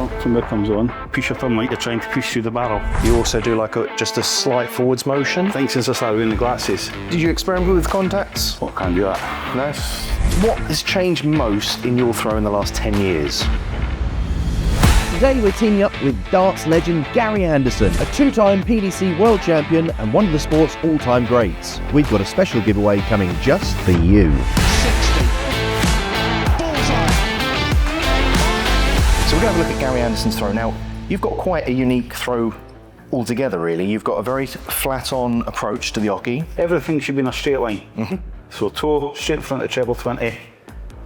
finger comes on, push your thumb like you're trying to push through the barrel. You also do like just a slight forwards motion. I think since I started wearing the glasses. Did you experiment with contacts? What can do that? No. What has changed most in your throw in the last 10 years? Today we're teaming up with darts legend Gary Anderson, a two-time PDC world champion and one of the sport's all-time greats. We've got a special giveaway coming just for you. So we're going to have a look at Gary Anderson's throw. Now, you've got quite a unique throw altogether, really. You've got a very flat-on approach to the oche. Everything should be in a straight line. So toe straight in front of treble 20.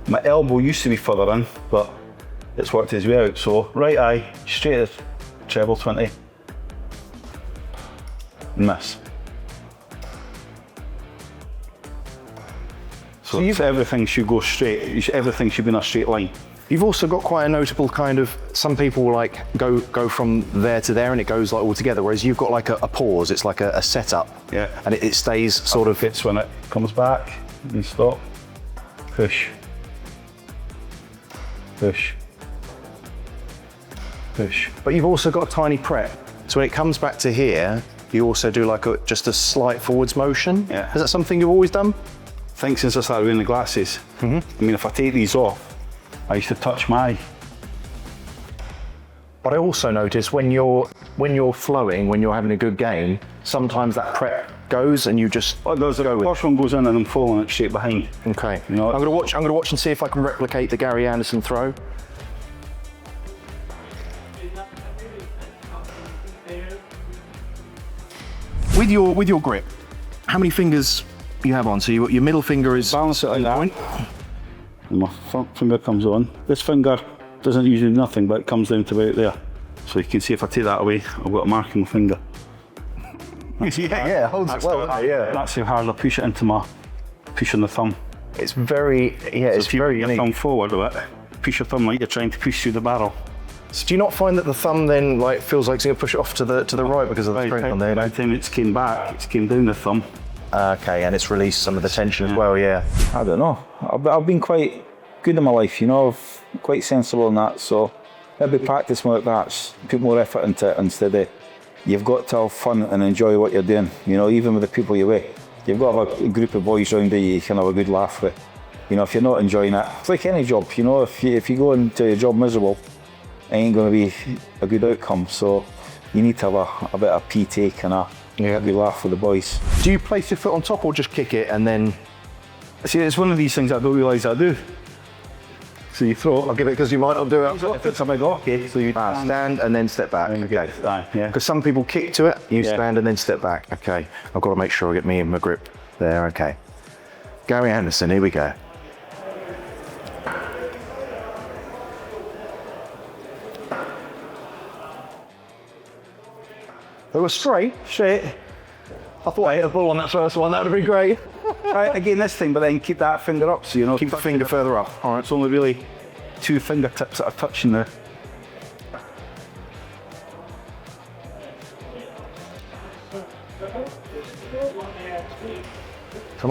My elbow used to be further in, but it's worked its way out. So right eye, straight at treble 20. Miss. So everything should go straight. Everything should be in a straight line. You've also got quite a notable kind of, some people like go from there to there and it goes like all together, whereas you've got like a pause, it's like a setup. Yeah. And it stays sort of... It's when it comes back and stop, push, push, push. But you've also got a tiny prep. So when it comes back to here, you also do like just a slight forwards motion. Yeah. Is that something you've always done? I think since I started wearing the glasses. I mean, if I take these off, I used to touch my eye. But I also notice when you're flowing, when you're having a good game, sometimes that prep goes and you just go with it. The first one goes in and I'm following it straight behind. Okay. You know, I'm gonna watch and see if I can replicate the Gary Anderson throw. With your grip, how many fingers do you have on? So your middle finger is balance it like that. And my front finger comes on. This finger doesn't usually do nothing, but it comes down to about there. So you can see if I take that away, I've got a mark in my finger. yeah, holds it well. Yeah. That's how hard I push it into my push on the thumb. It's very it's very your unique. thumb forward a bit. Push your thumb like you're trying to push through the barrel. So do you not find that the thumb then like feels like it's going to push it off to the right because of the strength on there? By the time it's came back, it's came down the thumb. Okay, and it's released some of the tension as well, yeah. I don't know. I've been quite good in my life, you know, quite sensible in that. So maybe practice more like that, put more effort into it instead of, you've got to have fun and enjoy what you're doing. You know, even with the people you're with, you've got to have a group of boys around you can have a good laugh with. You know, if you're not enjoying it, it's like any job. You know, if you go into your job miserable, it ain't going to be a good outcome. So you need to have a bit of pee take and a good laugh with the boys. Do you place your foot on top or just kick it and then? See, it's one of these things I don't realise I do. So you throw it. I'll give it because you might not do it. If it's a big hockey, so you stand and then step back. Okay. Yeah. Because some people kick to it, you stand and then step back. Okay. I've got to make sure I get me in my grip there. Okay. Gary Anderson, here we go. They were straight. I thought I hit a ball on that first one. That would have been great. Right, again this thing, but then keep that finger up, so you know. Keep the finger further up. All right, it's only really 2 fingertips that are touching there. So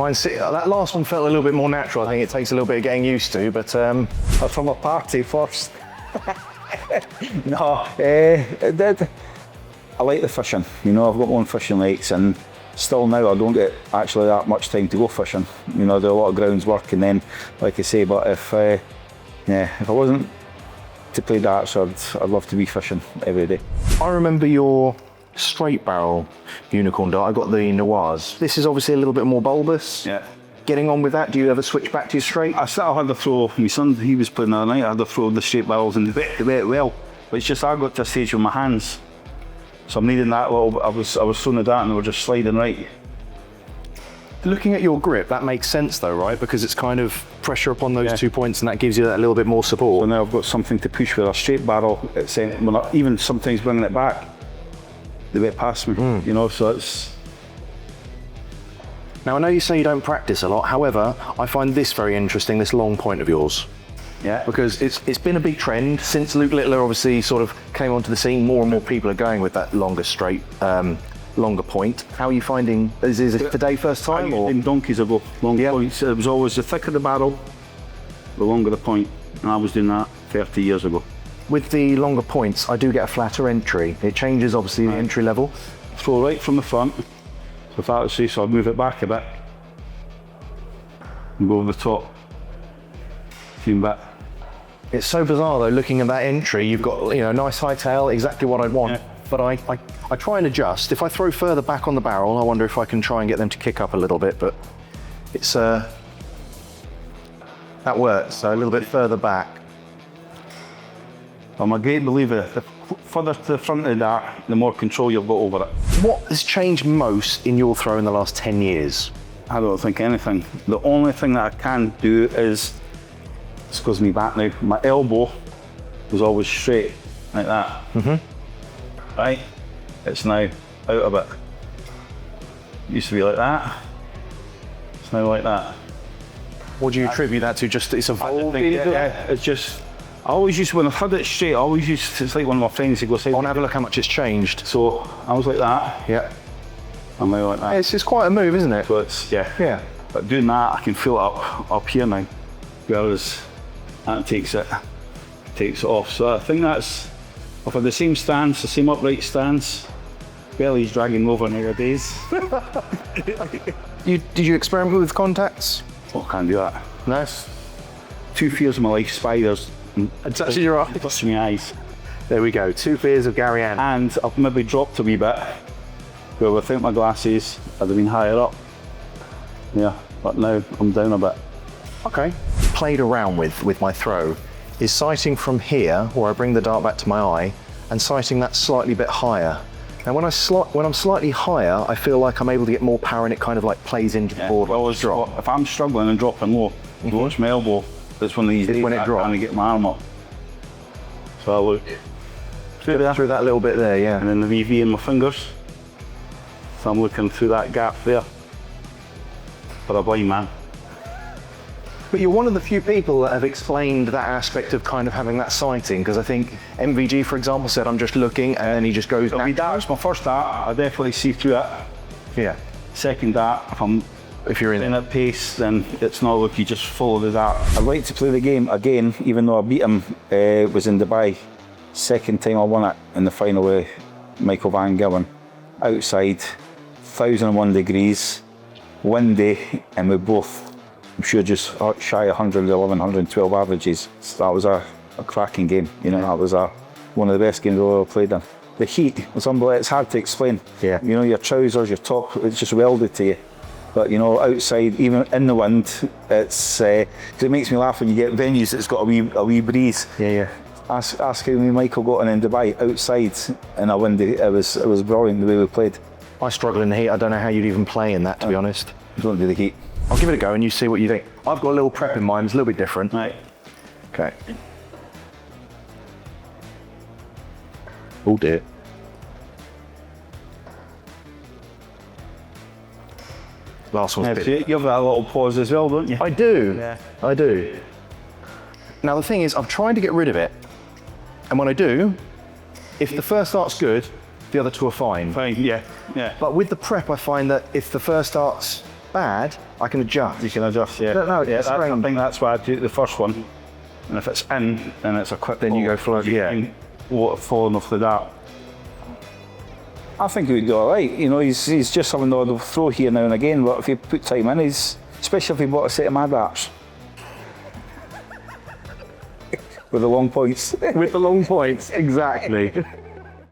that last one felt a little bit more natural. I think it takes a little bit of getting used to, but From a party first. No, I like the fishing. You know, I've got my own fishing lakes, and still now I don't get actually that much time to go fishing. You know, I do a lot of grounds work, and then, like I say, but if I wasn't to play darts, I'd love to be fishing every day. I remember your straight barrel unicorn dart. I got the Noirs. This is obviously a little bit more bulbous. Yeah. Getting on with that, do you ever switch back to your straight? I still had to throw, my son, he was playing the other night, I had to throw the straight barrels and they went well. But it's just I got to a stage with my hands. So I'm needing that little, I was throwing the dart and they were just sliding right. Looking at your grip, that makes sense though, right? Because it's kind of pressure upon those 2 points and that gives you that little bit more support. So now I've got something to push with a straight barrel. It's even sometimes bringing it back, they went past me, you know, so it's... Now I know you say you don't practice a lot, however, I find this very interesting, this long point of yours. Yeah. Because it's been a big trend since Luke Littler obviously sort of came onto the scene. More and more people are going with that longer straight, longer point. How are you finding? Is it today first time? Or? In donkeys ago, long points. It was always the thicker the barrel, the longer the point. And I was doing that 30 years ago. with the longer points, I do get a flatter entry. It changes obviously the entry level. Throw right from the front. So if that was so I'll move it back a bit. And go over the top. Few bit. It's so bizarre though, looking at that entry, you've got, you know, a nice high tail, exactly what I'd want. Yeah. But I try and adjust. If I throw further back on the barrel, I wonder if I can try and get them to kick up a little bit, but it's, that works, so a little bit further back. I'm a great believer, the further to the front of that, the more control you've got over it. What has changed most in your throw in the last 10 years? I don't think anything. The only thing that I can do is, this goes me back now, my elbow was always straight, like that. Right? It's now out a bit. Used to be like that. It's now like that. What do you attribute that to? Just it's I evolved? think, yeah, it's just, I always used to, when I had it straight, I always used to, it's like one of my friends, he'd go say, I want to have a look how much it's changed. so I was like that, Yeah. I'm now like that. It's quite a move, isn't it? So it's, yeah. Yeah. But doing that, I can feel it up here now. Whereas that takes it off. So I think that's, I've had the same stance, the same upright stance. Belly's dragging over nowadays. Did you experiment with contacts? Oh, I can't do that. No. 2 fears of my life, spiders. And It's actually your eyes. touching my eyes. There we go. 2 fears of Gary Anderson. And I've maybe dropped a wee bit. Where without my glasses, I'd have been higher up. Yeah, but now I'm down a bit. Okay. Played around with my throw is sighting from here, where I bring the dart back to my eye, and sighting that slightly bit higher. Now when I'm slightly higher, I feel like I'm able to get more power and it kind of like plays into the board. Well, like a drop. if I'm struggling and dropping low, watch my elbow. It's one of these days when it I drops. can't get my arm up. So I look through there, Through that little bit there, yeah. and then the VV in my fingers. So I'm looking through that gap there. For a blind man. But you're one of the few people that have explained that aspect of kind of having that sighting, because I think MVG, for example, said I'm just looking, and then he just goes. So my dart's my first dart, I definitely see through it. Yeah. Second dart, If you're in in at pace, then it's not like you just follow the dart. I'd like to play the game again, even though I beat him. Was in Dubai. Second time I won it in the final with Michael Van Gillen. Outside, 1001 degrees, windy, and we both, I'm sure, just shy 111, 112 averages. So that was a cracking game. You know, that was one of the best games I've ever played in. The heat was unbelievable. It's hard to explain. Yeah. You know, your trousers, your top, it's just welded to you. But you know, outside, even in the wind, it's 'cause it makes me laugh when you get venues that's got a wee breeze. Yeah. Ask how me Michael got in Dubai outside in a windy. It was brilliant the way we played. I struggle in the heat. I don't know how you'd even play in that, to be honest. Don't do the heat. I'll give it a go and you see what you think. I've got a little prep in mind. It's a little bit different. Right. Okay. Oh dear. Last one's a Yeah, bit. so you have that little pause as well, don't you? I do. Yeah. I do. Now the thing is, I'm trying to get rid of it, and when I do, if the first dart's good, the other two are fine. Fine, yeah. But with the prep, I find that if the first dart's bad, I can adjust. You can adjust, yeah. No, yeah, it's I strange. think that's why I do the first one. And if it's in, then it's a quick Then you ball. go for it, yeah. Water falling off the dart. I think he would do all right. You know, he's just having the throw here now and again. But if you put time in, especially if he bought a set of mad darts with the long points. With the long points, exactly.